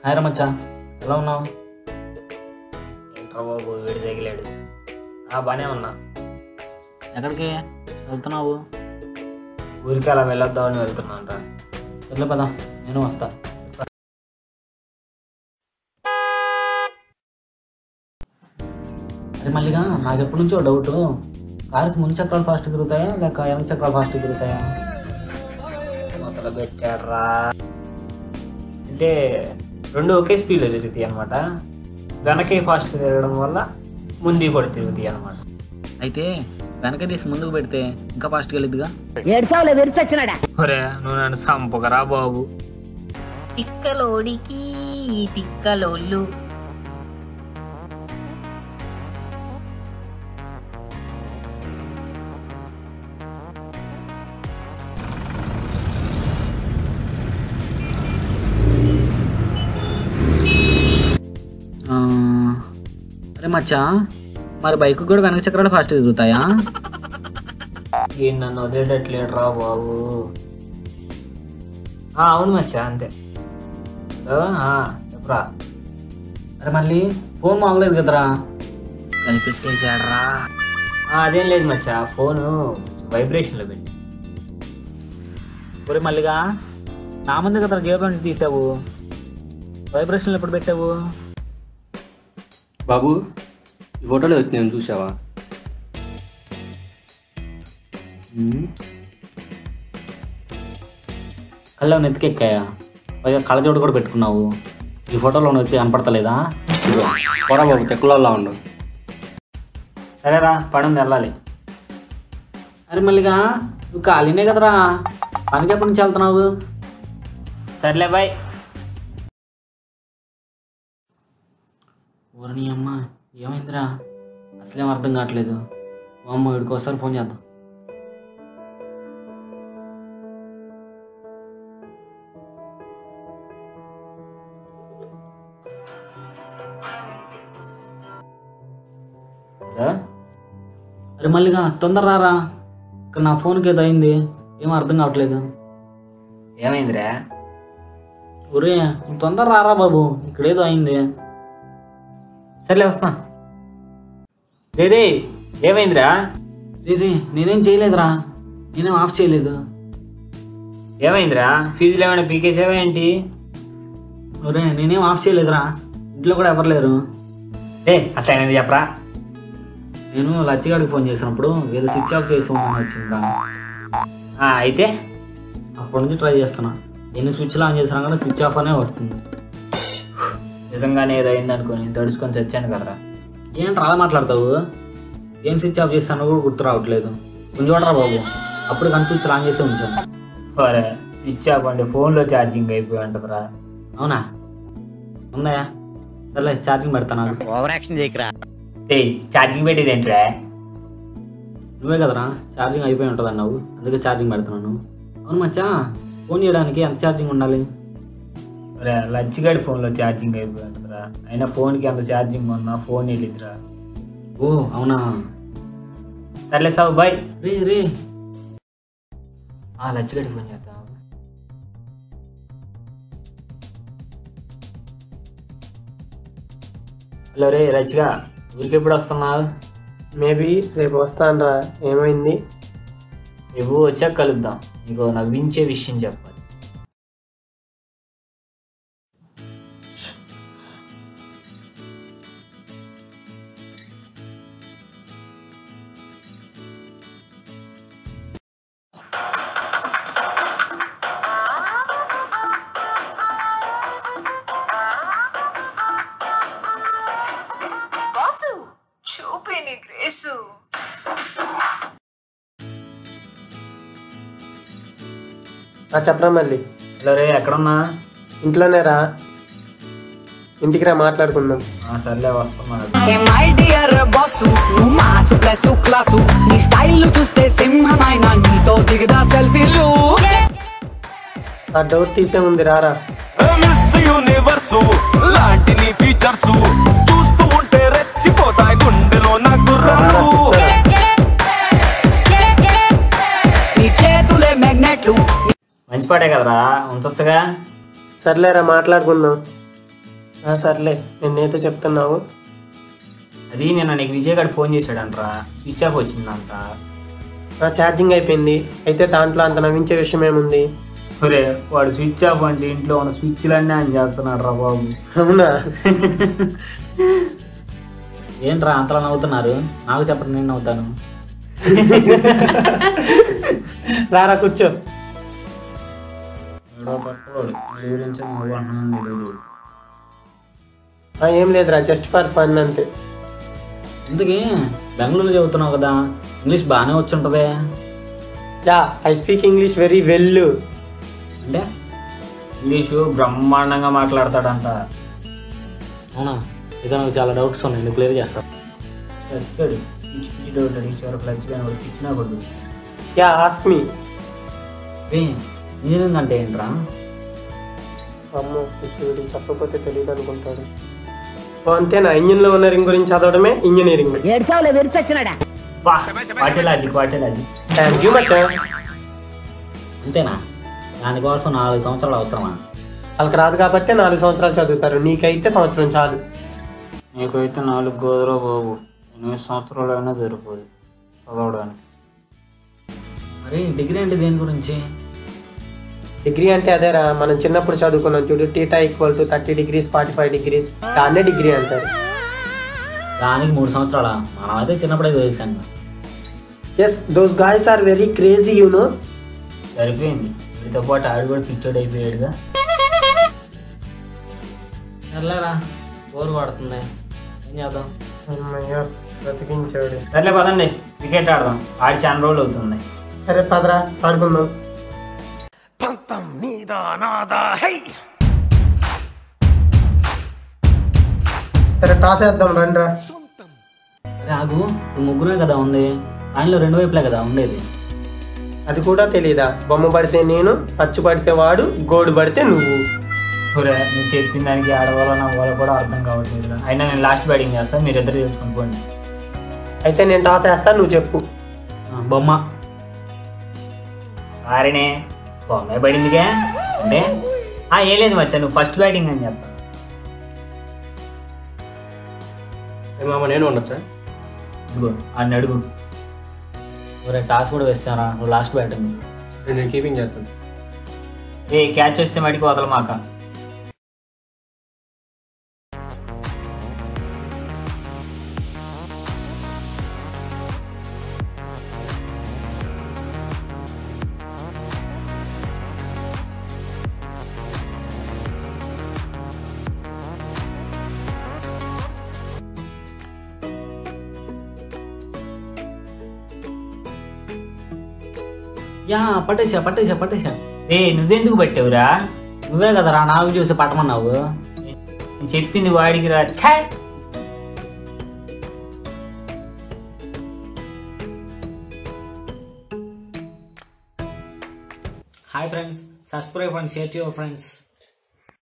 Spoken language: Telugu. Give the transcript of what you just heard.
హాయ్ మచ్చా, ఎలా ఉన్నావు? ఏంట్రా బాబు వీడి తగిలాడు. బాగానే ఉన్నా. ఎక్కడికి వెళ్తున్నావు? ఊరికి అలా వెళ్ళొద్దామని వెళ్తున్నాను రా. వెళ్ళే పదా, నేను వస్తా. అరే మళ్ళీగా నాకు ఎప్పటి నుంచో డౌట్, కారుకి ముందు చక్రాలు ఫాస్ట్ తిరుగుతాయా లేక వెనక చక్రాలు ఫాస్ట్ తిరుగుతాయా? మొదలు పెట్టాడ్రా. అంటే రెండు ఒకే స్పీడ్లో తిరుగుతాయి అనమాట. వెనకే ఫాస్ట్గా తిరగడం వల్ల ముందు కూడా తిరుగుతాయి అనమాట. అయితే వెనక తీసి ముందుకు పెడితే ఇంకా ఫాస్ట్గా వెళ్ళిద్దిగా. ఒరే నువ్వు నన్ను సంపకరా బాబు. తిక్కలోడికి తిక్కలోళ్ళు. అరే మచ్చా, మరి బైక్ కూడా వెనక చక్రాలు ఫాస్ట్ తిరుగుతాయా? ఏం నన్ను వదిలేటట్లేడురా బాబు. అవును మచ్చా, అంతే. చెప్పరా. అరే మళ్ళీ ఫోన్ మాగలేదు కదరా? కనిపెట్టేశాడ్రా. అదేం లేదు మచ్చా, ఫోను వైబ్రేషన్లో పెట్టి. ఒరే మళ్ళీగా నా ముందు కదరా జేబులో నుంచి తీసావు, వైబ్రేషన్లో ఎప్పుడు పెట్టావు? బాబు ఈ ఫోటోలో వచ్చినాను చూసావా? కళ్ళ నెత్తికెక్కాయా? పైగా కళ్ళజోడు కూడా పెట్టుకున్నావు. ఈ ఫోటోలో ఉన్న వ్యక్తి కనపడతలేదా? పోరా బాబు, తెక్కులలో ఉండు. సరేరా, పడుంది వెళ్ళాలి. అరే మళ్ళీగా నువ్వు ఖాళీనే కదరా, పనికి ఎప్పటి నుంచి వెళ్తున్నావు? సర్లే బాయ్. ఊరని అమ్మ, ఏమైందిరా? అసలేం అర్థం కావట్లేదు. మా అమ్మ వీడికి ఒకసారి ఫోన్ చేద్దాం. అరే మళ్ళీగా తొందర రారా, ఇక్కడ నా ఫోన్కి ఏదో అయింది, ఏం అర్థం కావట్లేదు. ఏమైందిరా? ఒరే నువ్వు తొందర రారా బాబు, ఇక్కడ ఏదో అయింది. సర్లే వస్తున్నా. రే ఏమైందిరా? రే నేనేం చేయలేదురా, నేనేం ఆఫ్ చేయలేదు. ఏమైందిరా? ఫీజులు ఏమైనా పీకేసావా ఏంటి? ఒరే నేనేం ఆఫ్ చేయలేదురా, ఇంట్లో కూడా ఎవరు లేరు. అసలు ఏమైంది చెప్పరా. నేను లచ్చిగాడికి ఫోన్ చేసినప్పుడు ఏదో స్విచ్ ఆఫ్ చేసి వచ్చిందా. అయితే అప్పటి నుంచి ట్రై చేస్తున్నా, ఎన్ని స్విచ్లు ఆన్ చేసినా కానీ స్విచ్ ఆఫ్ అనే వస్తుంది. నిజంగానే ఏదో అయింది అనుకుని తడుచుకొని చచ్చాను కదరా. ఏంటి అలా మాట్లాడతావు? ఏం స్విచ్ ఆఫ్ చేస్తానో కూడా గుర్తు రావట్లేదు. కొంచెం చూడరా బాబు, అప్పుడు కానీ స్విచ్ ఆన్ చేసే ఉంచాను. సరే స్విచ్ ఆఫ్ అంటే ఫోన్లో ఛార్జింగ్ అయిపోయి ఉంటుందిరా. అవునా? ఉందా? సర్లే ఛార్జింగ్ పెడతాను. Over action చేయకరా. ఛార్జింగ్ పెట్టేది ఏంట్రా? నువ్వే కదరా ఛార్జింగ్ అయిపోయి ఉంటుంది అన్నావు, అందుకే ఛార్జింగ్ పెడుతున్నాను. అవును మచ్చా, ఫోన్ చేయడానికి ఎంత ఛార్జింగ్ ఉండాలి? లచ్చిగాడి ఫోన్లో ఛార్జింగ్ అయిపోయి ఉంటుందిరా. అయినా ఫోన్కి ఎంత ఛార్జింగ్ ఉన్నా ఫోన్ వెళ్ళిద్దిరా. ఓ అవునా? సర్లే సాగు బాయ్. రే లచ్చిగాడి ఫోన్ చేద్దాం. హలో రే రచ్చిగా, ఊరికి ఎప్పుడు వస్తున్నావు? మేబీ రేపు వస్తాను రా. ఏమైంది? రేపు వచ్చాక కలుద్దాం, నీకు నవ్వించే విషయం చెప్పాలి. చెప్పరా మళ్ళీ. హలో రే, ఎక్కడున్నా? ఇంట్లోనే రా, ఇంటికి రా మాట్లాడుకుందాం. సర్లే వస్తున్నా. ఆ డోర్ తీసే ఉంది, రారా. మంచి పాటే కదరా, ఉంచొచ్చుగా. సర్లేరా మాట్లాడుకుందాం. సర్లే నేను నీతో చెప్తున్నావు. అది నిన్న నీకు విజయ్ గారు ఫోన్ చేశాడంట్రా, స్విచ్ ఆఫ్ వచ్చిందంట. నా ఛార్జింగ్ అయిపోయింది. అయితే దాంట్లో అంత నవ్వించే విషయం ఏముంది? ఒరే వాడు స్విచ్ ఆఫ్ అంటే ఇంట్లో ఉన్న స్విచ్లన్నీ ఆన్ చేస్తున్నాడు రా బాబు. అవునా? ఏంట్రా అంతలా నవ్వుతున్నారు? నాకు చెప్పండి, నేను నవ్వుతాను. రారా కూర్చో. ఏం లేదురా, జస్ట్ ఫర్ ఫన్ అంతే. ఇంతకీ బెంగళూరులో చదువుతున్నావు కదా, ఇంగ్లీష్ బాగానే వచ్చి ఉంటుంది. Yeah, I speak English very well. అంటే ఇంగ్లీషు బ్రహ్మాండంగా మాట్లాడతాడంట. అవునా? ఇక నాకు చాలా డౌట్స్ ఉన్నాయి, నువ్వు క్లియర్ చేస్తావు. చచ్చాడు, పిచ్చి పిచ్చి డౌట్ అడిగి వరకు లచ్చిగా పిచ్చినా కొడుకు. Yeah, ask me. ఇంజనీరింగ్ అంటే ఏంట్రా? అమ్మో, ఇప్పుడు చెప్పకపోతే తెలియదు అనుకుంటాడు. అంతేనా? ఇంజిన్లో ఉన్న రింగ్ గురించి చదవడమే engineering. What a logic. Thank you మచ్చా. అంతేనా? దానికోసం 4 సంవత్సరాలు అవసరమా? వాళ్ళకి రాదు కాబట్టి 4 సంవత్సరాలు చదువుతారు, నీకైతే సంవత్సరం చాలు. నీకైతే 4 గోదరా బాబు, 8 సంవత్సరాలు అయినా సరిపోదు చదవడానికి. మరి డిగ్రీ అంటే దేని గురించి? డిగ్రీ అంటే అదేరా, మనం చిన్నప్పుడు చదువుకున్నాం చూడు, theta equal to 30 degrees 45 degrees, దాన్నే డిగ్రీ అంటారు. దానికి 3 సంవత్సరాలా? మనమైతే చిన్నప్పుడే చేశాను. Yes, those guys are very crazy you know. సరిపోయింది, వీటితో పాటు ఆడు కూడా పిచ్చోడు అయిపోయాడుగా. సర్లేరా, బోర్ పడుతుంది, ఏం చేద్దాం? అమ్మయ్యా, బ్రతికించాడు. సర్లే పదండి, క్రికెట్ ఆడదాం. ఆడి చాలా రోజులు అవుతుంది. సరే పదరా, ఆడుకుందాం. సరే టాస్ వేద్దాం, రండిరా. రాగు, ముగ్గురే కదా ఉంది, ఆయనలో 2 వైపులే కదా ఉండేది. అది కూడా తెలీదా? బొమ్మ పడితే నేను, అచ్చు పడితే వాడు, గోడు పడితే నువ్వు. ఒరే నువ్వు చెప్పిన దానికి ఆడవాళ్ళ నా వాళ్ళ కూడా అర్థం కావట్లేదు. అయినా నేను లాస్ట్ బ్యాటింగ్ చేస్తాను, మీరు ఇద్దరు తెలుసుకుని పోండి. అయితే నేను టాస్ వేస్తాను, నువ్వు చెప్పు. బొమ్మ. ఆరినే బొమ్మే పడిందిగా అంటే ఏం లేదు మచ్చా, నువ్వు ఫస్ట్ బ్యాటింగ్ అని చెప్తాను. మామ నేను ఉండొచ్చా? ఇదిగో ఆడిని అడుగు. ఒరే టాస్ కూడా వేస్తారా? నువ్వు లాస్ట్ బ్యాటింగ్. నేను కీపింగ్ చేస్తాను. క్యాచ్ వస్తే మటుకు వదలమాక. యా, పట్టేశా. నువ్వెందుకు పట్టావురా? నువ్వే కదరా నాకు చూసి పట్టమన్నావు. నేను చెప్పింది వాడికి రా. Hi friends, subscribe and share to your friends.